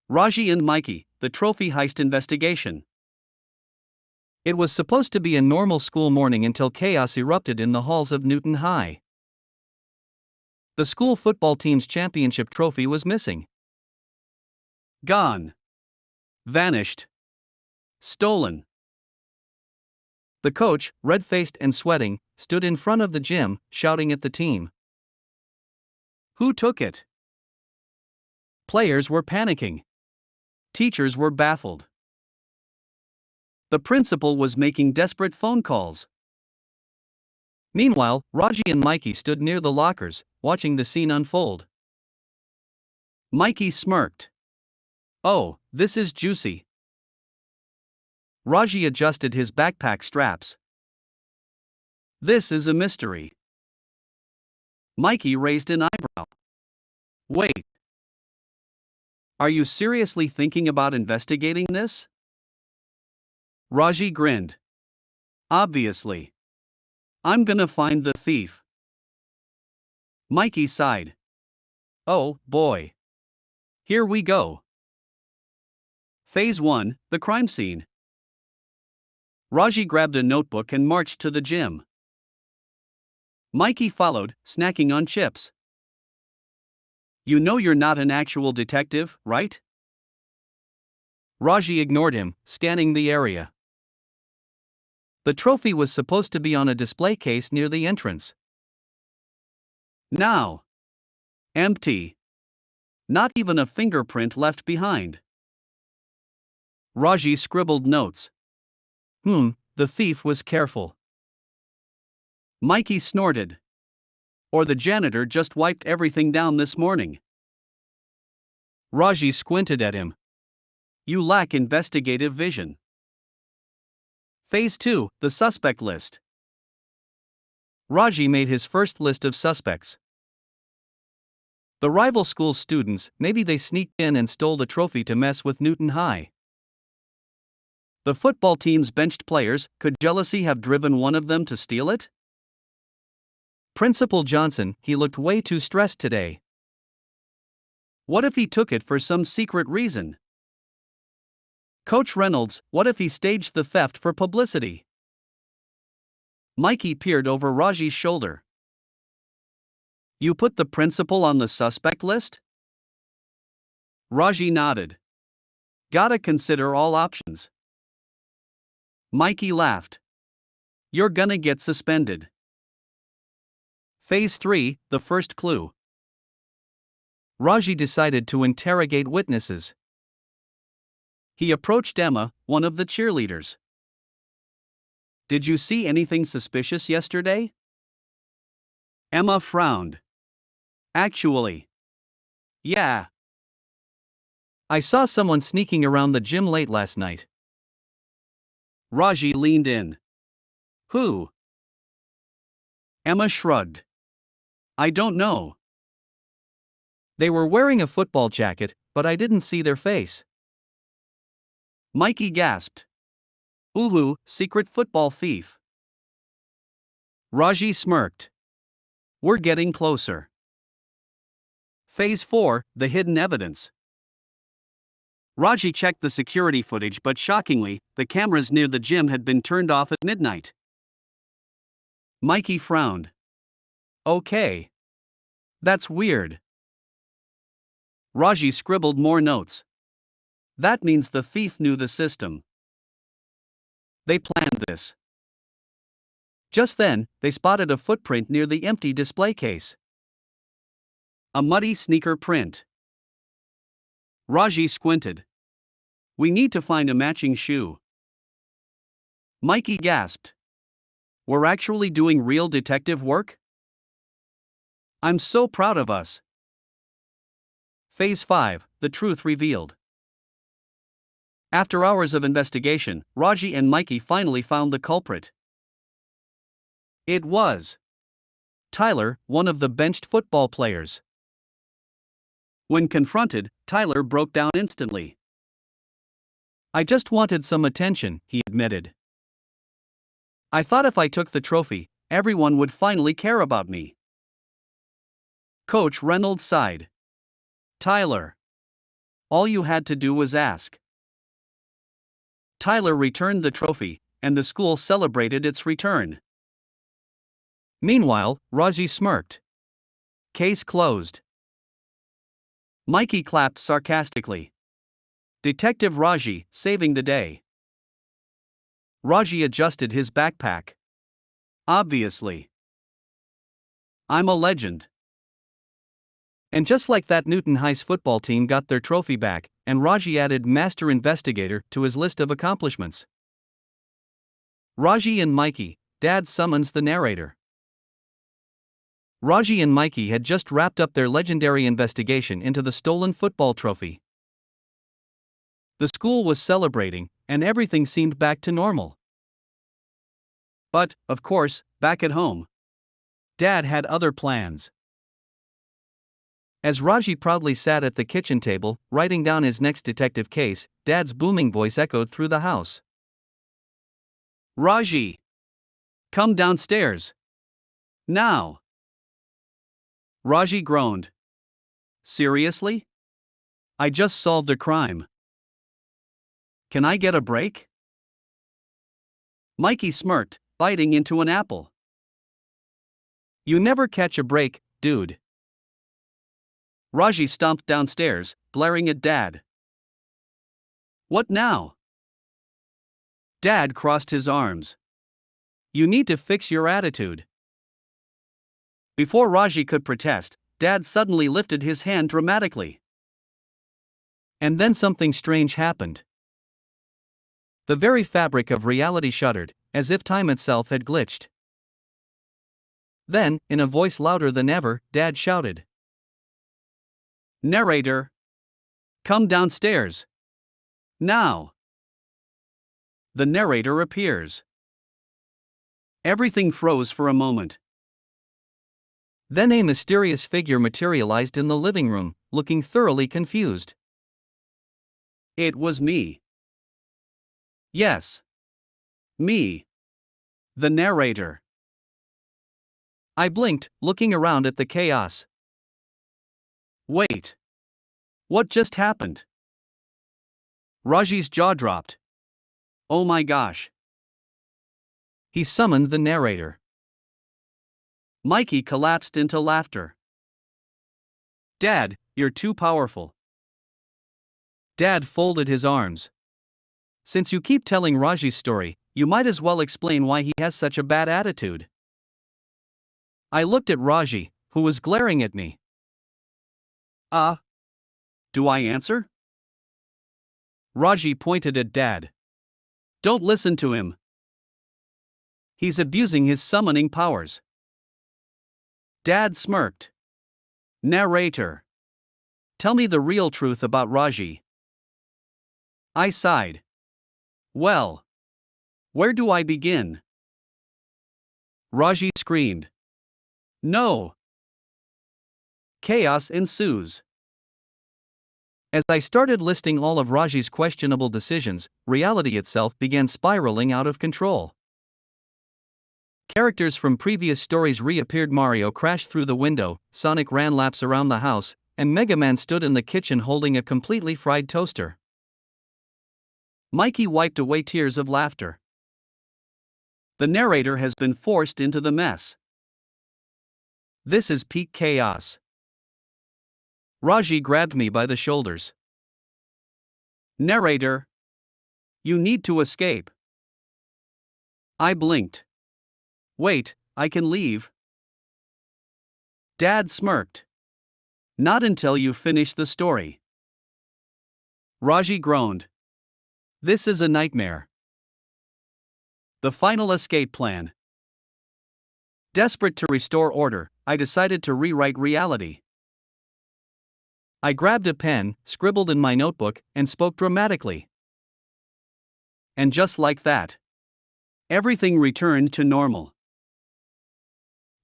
Raji and Mikey, the trophy heist investigation. It was supposed to be a normal school morning until chaos erupted in the halls of Newton High. The school football team's championship trophy was missing. Gone. Vanished. Stolen. The coach, red-faced and sweating, stood in front of the gym, shouting at the team. Who took it? Players were panicking. Teachers were baffled. The principal was making desperate phone calls. Meanwhile, Raji and Mikey stood near the lockers, watching the scene unfold. Mikey smirked. Oh, this is juicy. Raji adjusted his backpack straps. This is a mystery. Mikey raised an eyebrow. Wait. Are you seriously thinking about investigating this? Raji grinned. Obviously. I'm gonna find the thief. Mikey sighed. Oh, boy. Here we go. Phase 1, the crime scene. Raji grabbed a notebook and marched to the gym. Mikey followed, snacking on chips. You know you're not an actual detective, right? Raji ignored him, scanning the area. The trophy was supposed to be on a display case near the entrance. Now. Empty. Not even a fingerprint left behind. Raji scribbled notes. The thief was careful. Mikey snorted. Or the janitor just wiped everything down this morning. Raji squinted at him. You lack investigative vision. Phase 2, the suspect list. Raji made his first list of suspects. The rival school students, maybe they sneaked in and stole the trophy to mess with Newton High. The football team's benched players, could jealousy have driven one of them to steal it? Principal Johnson, he looked way too stressed today. What if he took it for some secret reason? Coach Reynolds, what if he staged the theft for publicity? Mikey peered over Raji's shoulder. You put the principal on the suspect list? Raji nodded. Gotta consider all options. Mikey laughed. You're gonna get suspended. Phase 3, the first clue. Raji decided to interrogate witnesses. He approached Emma, one of the cheerleaders. Did you see anything suspicious yesterday? Emma frowned. Actually. Yeah. I saw someone sneaking around the gym late last night. Raji leaned in. Who? Emma shrugged. I don't know. They were wearing a football jacket, but I didn't see their face. Mikey gasped. Ooh, secret football thief. Raji smirked. We're getting closer. Phase 4, the hidden evidence. Raji checked the security footage, but shockingly, the cameras near the gym had been turned off at midnight. Mikey frowned. Okay. That's weird. Raji scribbled more notes. That means the thief knew the system. They planned this. Just then, they spotted a footprint near the empty display case. A muddy sneaker print. Raji squinted. We need to find a matching shoe. Mikey gasped. We're actually doing real detective work? I'm so proud of us. Phase 5, the truth revealed. After hours of investigation, Raji and Mikey finally found the culprit. It was Tyler, one of the benched football players. When confronted, Tyler broke down instantly. I just wanted some attention, he admitted. I thought if I took the trophy, everyone would finally care about me. Coach Reynolds sighed. Tyler. All you had to do was ask. Tyler returned the trophy, and the school celebrated its return. Meanwhile, Raji smirked. Case closed. Mikey clapped sarcastically. Detective Raji, saving the day. Raji adjusted his backpack. Obviously. I'm a legend. And just like that, Newton High's football team got their trophy back, and Raji added Master Investigator to his list of accomplishments. Raji and Mikey, Dad summons the narrator. Raji and Mikey had just wrapped up their legendary investigation into the stolen football trophy. The school was celebrating, and everything seemed back to normal. But, of course, back at home, Dad had other plans. As Raji proudly sat at the kitchen table, writing down his next detective case, Dad's booming voice echoed through the house. Raji! Come downstairs! Now! Raji groaned. Seriously? I just solved a crime. Can I get a break? Mikey smirked, biting into an apple. You never catch a break, dude. Raji stomped downstairs, glaring at Dad. What now? Dad crossed his arms. You need to fix your attitude. Before Raji could protest, Dad suddenly lifted his hand dramatically. And then something strange happened. The very fabric of reality shuddered, as if time itself had glitched. Then, in a voice louder than ever, Dad shouted. Narrator! Come downstairs! Now! The narrator appears. Everything froze for a moment. Then a mysterious figure materialized in the living room, looking thoroughly confused. It was me. Yes. Me. The narrator. I blinked, looking around at the chaos. Wait. What just happened? Raji's jaw dropped. Oh my gosh. He summoned the narrator. Mikey collapsed into laughter. Dad, you're too powerful. Dad folded his arms. Since you keep telling Raji's story, you might as well explain why he has such a bad attitude. I looked at Raji, who was glaring at me. Do I answer? Raji pointed at Dad. Don't listen to him. He's abusing his summoning powers. Dad smirked. Narrator. Tell me the real truth about Raji. I sighed. Well, where do I begin? Raji screamed. No. Chaos ensues. As I started listing all of Raji's questionable decisions, reality itself began spiraling out of control. Characters from previous stories reappeared. Mario crashed through the window, Sonic ran laps around the house, and Mega Man stood in the kitchen holding a completely fried toaster. Mikey wiped away tears of laughter. The narrator has been forced into the mess. This is peak chaos. Raji grabbed me by the shoulders. Narrator. You need to escape. I blinked. Wait, I can leave. Dad smirked. Not until you finish the story. Raji groaned. This is a nightmare. The final escape plan. Desperate to restore order, I decided to rewrite reality. I grabbed a pen, scribbled in my notebook, and spoke dramatically. And just like that, everything returned to normal.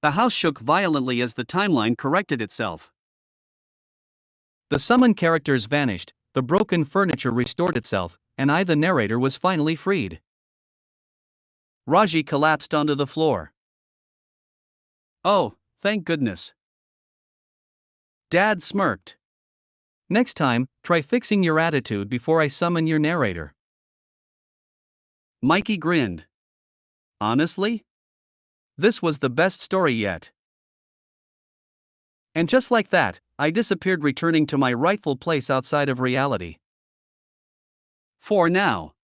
The house shook violently as the timeline corrected itself. The summoned characters vanished, the broken furniture restored itself, and I, the narrator, was finally freed. Raji collapsed onto the floor. Oh, thank goodness. Dad smirked. Next time, try fixing your attitude before I summon your narrator. Mikey grinned. Honestly? This was the best story yet. And just like that, I disappeared, returning to my rightful place outside of reality. For now.